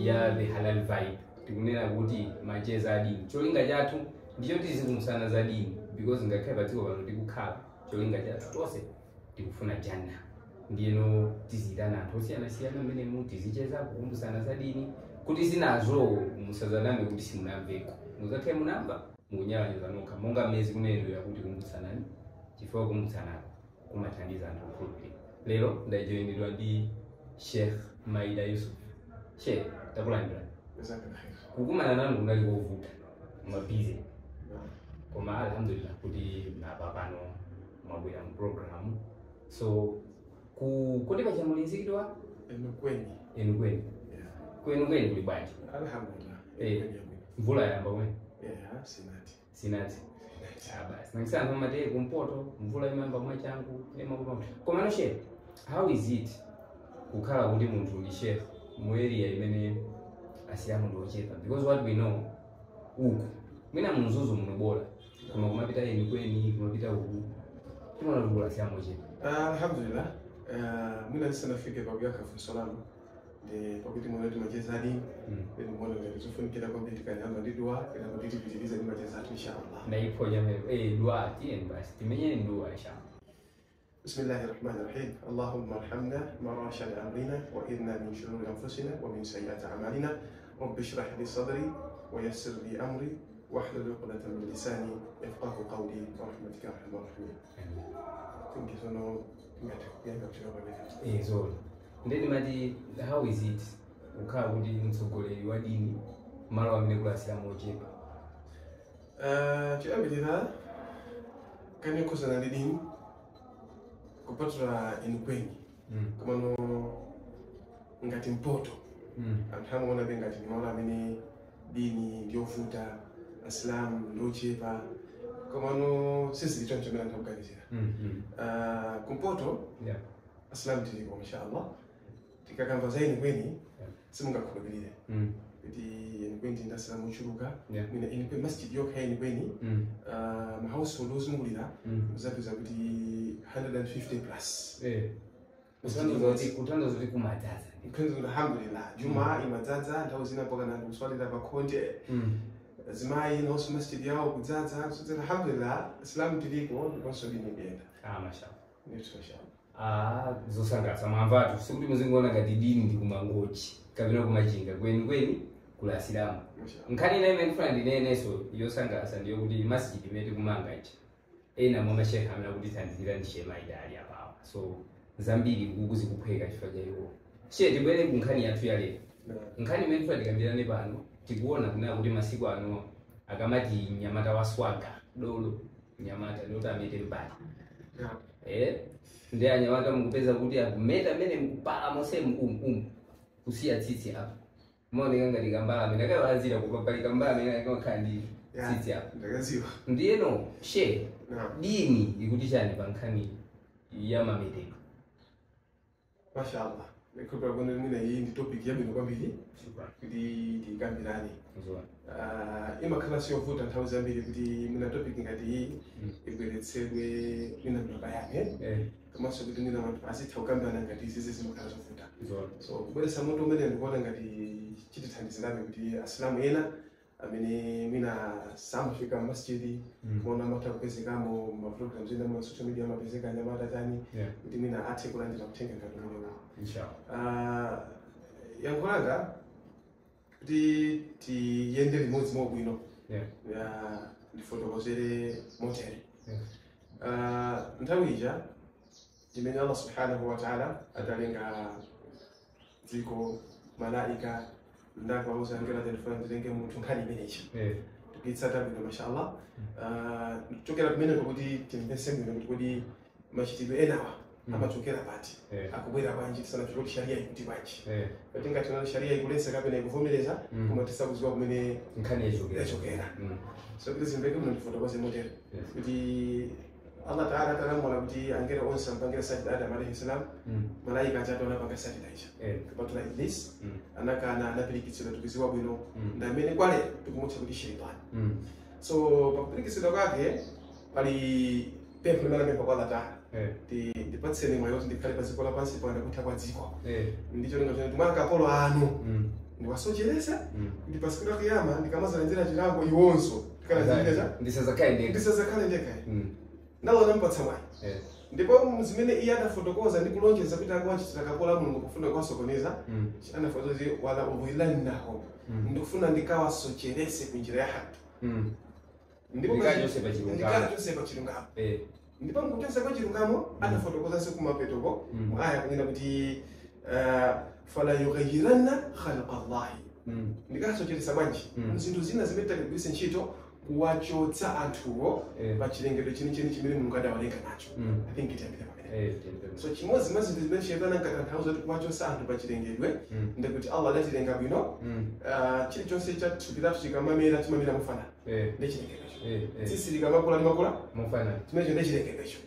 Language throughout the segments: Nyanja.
ya the halal vibe. Tikunena kuti macheza adini. Cholinga chathu ndicho tizikumbusana za dini because ngakhale patiko pano tikukhala cholinga chathu tonse tikufuna janna. Ndiyeno tizitana anthu osiyana-siyana amene tizicheza kukumbusana za dini kuti zinazo musazaname kuti simunamveko. Muzakhale munamva mukunyalanyeza nokha monga mmezi kunenera kuti kumbutsanani chifukwa kumbutsanako kumathandiza anthu okhulupirira. Lero ndajoyinidwa ndi Sheikh Maida Yusuf. Sheikh, takulandira. Kukumana nanu kunali kovuta mabize. Koma alhamdulillah kuti napapano mwabwera mu program. So kuti pachamulizikidwa enukweni. Kwenukweni kuli bwanji? Alhamdulillah. Mvula yamba kweni? Sinati. Basi nangisana kama mate kumpoto mvula imamba mwachangu emakupa. Koma no Sheikh, how is it kukhala kuti munthu ndi Sheikh mu area imene asiyamo ndochepa? Because what we know uku mwina munzuzu munobola koma kumapita enukweni kumapita uku tunaona lugula asiyamo chepa. Alhamdulillah. Mwina nisanafike kwa byaka fusolano de pakuti mwana tumacheza dini ndio mwana ndio tufunikira kwa biti kana ndi dua ina kuti pitiliza ni macheza inshallah. Na ipo jamani dua tien basi timenye dua inshallah. بسم الله الرحمن الرحيم اللهم ارحمنا ما راشد امرنا واذنا من شرور انفسنا ومن سيئات اعمالنا رب اشرح لي صدري ويسر لي امري واحلل عقدة من لساني يفقهوا قولي برحمتك يا ارحم الراحمين. Thank you so much. So ndeni mati how is it ukhala kuti mtsogoleri wa dini malo amene kulasiyamo chepa? Chiyambirira kani kusana ndi dini kupatula enukweni komano ngati mpoto anthu amaona be ngati malo amene dini ndiovuta asilamu ndiochepa komano sisi lichoncho chomwe anthu akuganizira. Kumpoto asilamu tilipo mashallah tikakamba za enukweni simungakhulupirire kuti enukweni ndi asilamu ochuluka mwina enukweni masjid yokha enukweni mahausehold ozungulira zapeza kuti 150 plus. Kutanda zoti kumadzaza. Alhamdulillah. Juma imadzaza nthawi zina mpaka na kuswalira pakhonde. Zimayi nonso masjid yawo kudzaza. So alhamdulillah Islam tiliko ndiponso dini ndiyenda. Mashallah. Mashallah. Zosangalatsa mwamvatu sikuti muzingoona ngati dini ndi kumangochi kapena kumachinga kweni kula asilamu. Nkhani ina imene ndifuna ndinenenso yosangalatsa ndiyo kuti masjid imene tikumanga ichi ena mwa mashekha amene akutithandizira ndi Sheikh Maida ali apawa. So zambiri kuzikuphweka chifukwa cha iwo. Sheikh tibwere ku nkhani yathu ya lero. Nkhani imene tikambirane pano tikuona kunena kuti masiku ano akamati nyamata wa swaga dolo nyamata ndoti amete mbali. Ndi anyamata mukupeza kuti akumeta amene mkupala mose kusiya tsitsi apo. Maoneka ngati kambala amene akawazira kupapalika mbala amene akakhandi tsitsi apo. Ndakaziwa. Ndiyeno Sheikh dini ikuti chani pa nkhani ya mameteko? Mashallah. Nikupa kuna mina hii ndi topic yabwino kwambiri kuti tikambirane. Imakhala siyovuta nthawi zambiri kuti mina topic ngati iyi ibweretsedwe mina mnamba yake komanso kuti mina anthu azitha kukambirana ngati izi zimakhala zovuta. So kubweretsa mutu umene ndikuona ngati chitithandizirabe kuti asilamu ena amene mina samafika masjidi kuona mata kupezekamo ma programs ena ma social media mapezeka nyamata tani kuti mina athe kulandira kutenga ngati mwenewo inshallah. Yankulanga kuti tiyende limodzi mobwino ndifotokozere motere. Nthawi ija imene Allah subhanahu wa ta'ala atalenga dziko malaika ndakauza ngera telefoni nditenge munthu nkhani imeneyi tikitsata bwino mashallah. Chokera kumene kuti timpese bwino kuti kodi machitidwe enawa amachokera pati akubwera bwanji tisanachoke kuti sharia ikuti bwanji kuti ngati na sharia ikulesa kapena ikuvomereza koma tisakuziwa kumene nkhani yachokera. So kuti zimbeke muno ndifotokoze motere kuti Allah Ta'ala atalamula kuti angera onse ampangira sajida Adam alayhi salam malaika atatola panga sajida icha kupatula Iblis anakana anapirikitsidwa tukuziwa bwino ndamene kwale tukumutcha kuti shaitani. So pakupirikitsidwa kwake pali pempho limene kwa Allah Ta'ala ndipatseni mwayo kuti ndikhale pa dziko lapansi pano kutha kwa dziko ndicho linga chene tumaka kapolo anu ndiwasocheresa kuti pasiku la kiyama ndikamazalenzera chilango iwonso ndisazakhala ndekha ndalona mpatsa mwayi ndipo zimene iye adafotokoza ndi kulonjeza kuti akawachitira kapola mulungu kufuna kuwasokoneza anafotokoza kuti wala udhillannahum ndikufuna ndikawasocherese kunjira ya haki ndipo ndikachonse pa chilungamo ndipo mkuchonse kwa chilungamo anafotokozanso kumapetoko aya kunena kuti fala yughayiranna khalqa Allahi ndikasocheresa bwanji zinthu zina zimene takagwiritsa ntchito kuwachotsa anthuwo pa chilengedwe chenicheni chimene mulungu adawalenga nacho I think itambira pamene so chimodzi mwa zinthu zimene shetani ankatanthauza kuti kuwachotsa anthu pa chilengedwe ndikuti Allah adatilenga bwino chilichonse cha thupi lathu chikamamera timamera mofanana ndi chilengedwecho tsitsi likamakula limakula mofanana chimenecho ndi chilengedwecho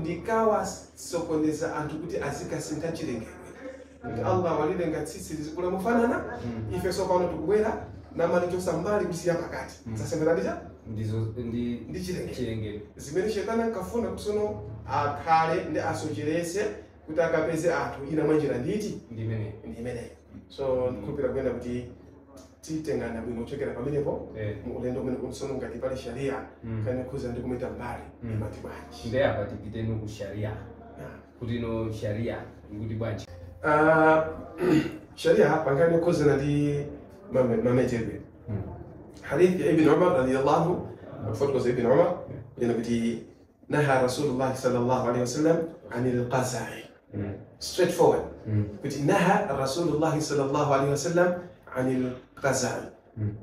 ndikawasokoneza anthu kuti azikasintha chilengedwe kuti Allah walilenga tsitsi lizikula mofanana ifenso pano tikubwera namalichosa mbali kusiya pakati zasemberanija ndi chilengedwe zimene shetani ankafuna kusono akhale ndi asocherese kuti akapeze anthu ina mwanjira nditi ndi imeneyo so ndikhulupira kuyenda kuti titengana bwino kuchokera pamenepo ulendo umene kumsono ngati pali sharia kani khuza ndi kumeta mbali imati bwanji ndi apa tipiteni ku sharia kuti no sharia kuti bwanji sharia pangani khuza ndi mametedwe hadith ya ibn Umar radiyallahu anhu فتوى ابن عمر ينبتي نهى رسول الله صلى الله عليه وسلم عن القزع straight forward بتي نهى رسول الله صلى الله عليه وسلم عن القزع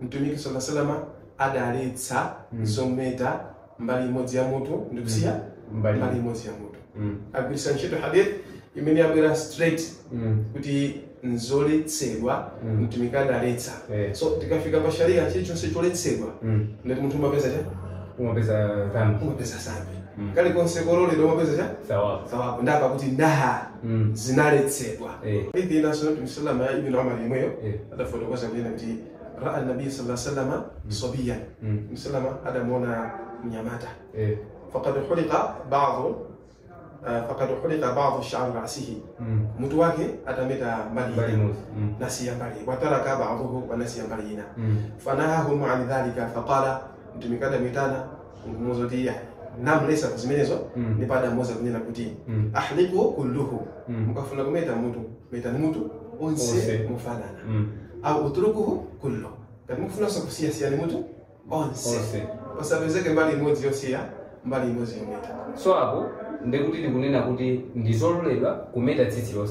نتوميك صلى الله عليه وسلم adaletsa zometa mbali imodzi ya moto ndikusiya mbali imodzi ya moto agwirisa ntchito hadith imene yabwera straight kuti nzoletsedwa mtumiki adaletsa so tikafika pa sharia chilichonse choletsedwa ndati munthu umapeza zambi kali konse kololedwa umapeza cha sawabu ndapa kuti ndaha zinaletsedwa hadithi inaso Mtume sallallahu alayhi ibn Umar yemweyo adafotokoza kunena kuti ra'a nabii sallallahu alayhi wasallam sabiyan msalama adamuona mnyamata faqad huliqa ba'd sha'r ra'sihi mtu wake atameta mbali nasiya mbali wataraka ba'dahu wa nasiya mbali ina fanahahum 'an dhalika faqala mtumikada mitana ngumuzotia namlesa kuzimenezo ni pada moza kunena kuti ahliku kulluhu mukafuna kumeta mutu onse mufanana au utrukuhu kullu kati mukufuna kusiya ni mutu onse pasabezeke mbali imodzi yosiya mbali imodzi yometa so apo ndekuti ndikunena kuti ndizololedwa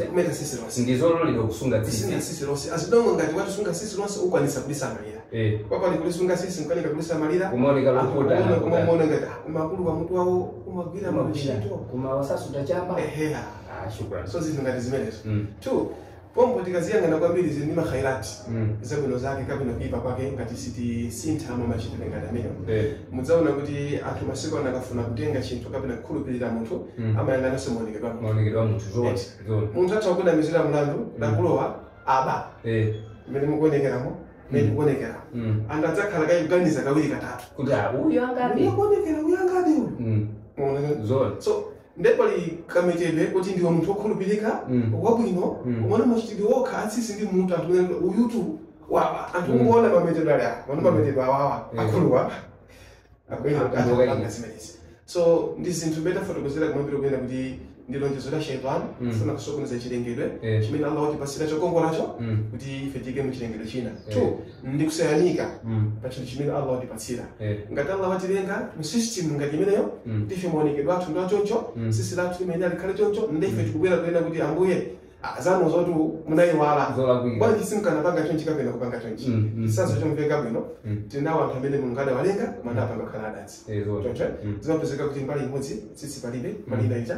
kumeta tsitsi lonse ndizololedwa kusunga tsitsi lonse azidongo ngati watu sunga tsitsi lonse ukwanisa kulisamalira papa ni kulisunga tsitsi mkanika kulisamalira kumaoneka lokuda kumaona ngati umakulu wa mtu wao umagwira mabishito kumawasasu tachamba shukrani so zinthu ngati zimenezo tu pombo tikaziyangana kwambiri zili ndi makhairati zabwino zake kabwino kuipa kwake ngati siti sinthama machitire ngati amenewo mudzaona kuti anthu masiku anakafuna kutenga chinthu kapena kukhulupirira munthu amayang'ananso maonekedwa munthu munthu atha kuda mizira mlandu dakulowa aba mmene mukuonekeramo mmene mukuonekeramo angadzakhala kayiganiza kawiri katatu kuti uyu angabe uyu angabe uyu so ndepali kametedwe kuti ndiwo munthu wokhulupirika wabwino umona machitidwe wokha atsisi ndi munthu anthu uyutu waba anthu kuona mametedwe ali awa mano mametedwe awawa akuluwa azimenezi so ndi zinthu betafotokozera kumwambira kuyenda kuti ndi lonjezo la shaitani kufuna kusokoneza chilengedwe chimene Allah watipasira chokongolacho kuti ife tike mu chilengedwe china ndi kusayanika pa chinthu chimene Allah watipatsira ngati Allah watilenga mu system ngati imeneyo tife maonekedwe athu ndi achoncho sisi lathu limene alikhale choncho ndife tikubwera kuyenda kuti ambuye zanu zotu munayiwala bwanji simkanapanga chonchi kapena kupanga chonchi chisazo chomveka bwino tinawo anthu amene mulungu adawalenga manda apanga kukhala adatsi choncho zimapezeka kuti mbali imodzi tsitsi palibe mbali ina ija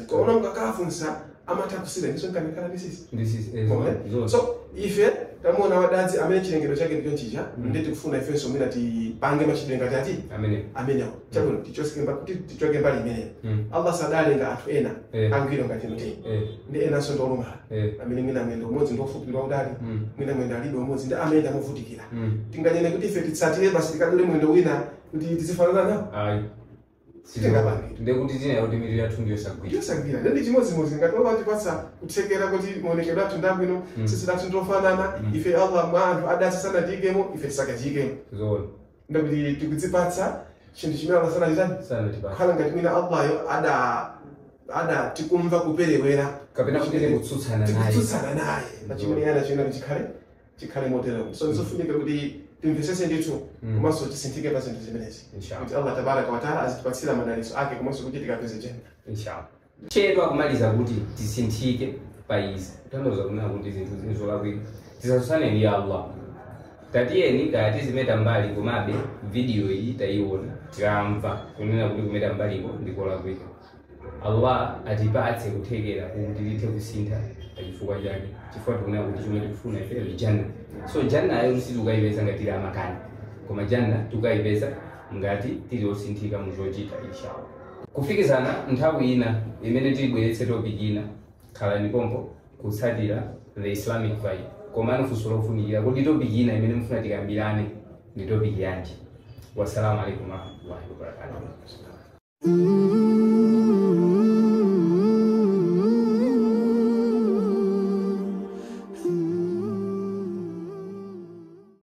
kono mukakafunsa amatha kusira ndiso nkamikhala ndi sisi so ife tamuona wadadzi amene chilengedwe chake ndicho nchija ndeti kufuna ifenso mwina tipange machitidwe ngati ati amenewo chabwino tichoke mbali imeneyo Allah sadalenga anthu ena angwiro ngati mti ndi enanso ndi olumala amene mwina mwendo umodzi ndi ofupi ndi waudali mwina mwendo alibe umodzi ndi amene amuvutikira tinganene kuti ife titsatire basi tikadule mwendo wina kuti tizifanana nawo sitingapange ndekuti tina kuti mitu yathu ndiyosagwira ndiyosagwira ndi chimodzimodzi ngati wapatipatsa kuthekera kuti maonekedwe athu ndabwino sisi lathu ndofanana ife Allah mwa anthu adasasana tiyikemo ife tisakachiyikemo zoona ndakuti tikudzipatsa chinthu chimene Allah sanatipatsa khala ngati mwina Allahyo ada tikumva kuperewera kapena kuti kutsutsana naye pachimene yana chimene chikhale motero so nzofunika kuti timvesese ndithu komanso tisinthike pa zinthu zimenezi kuti Allah tabaraka wa taala azitipatsira madalitso ake komanso kuti tikapeze janna inshallah. Chedwa kumaliza kuti tisinthike pa izi tandoza kunena kuti zinthu zinzolakwika tisatsutsane ndi Allah tatiyeni kaya tizimeta mbali komabe video iyi tayiona tikamva kunena kuti kumeta mbaliko ndikolakwika. Allah atipatse kuthekera kuti lithe kusintha pachifukwa chake chifukwa tikunena kuti chomwe tikufuna ife ndi janna. So janna ayo sitikayipeza ngati tili amakani koma janna tikayipeza ngati tili osinthika mu zochita inshallah. Kufikizana nthawi ina imene tilibweretse topic ina khalani pompo kutsatira the Islamic vibe komano funso lofunikira kuti topic ina imene mufuna tikambirane ndi topic yanji. Wassalamu alaikum warahmatullahi wabarakatuh.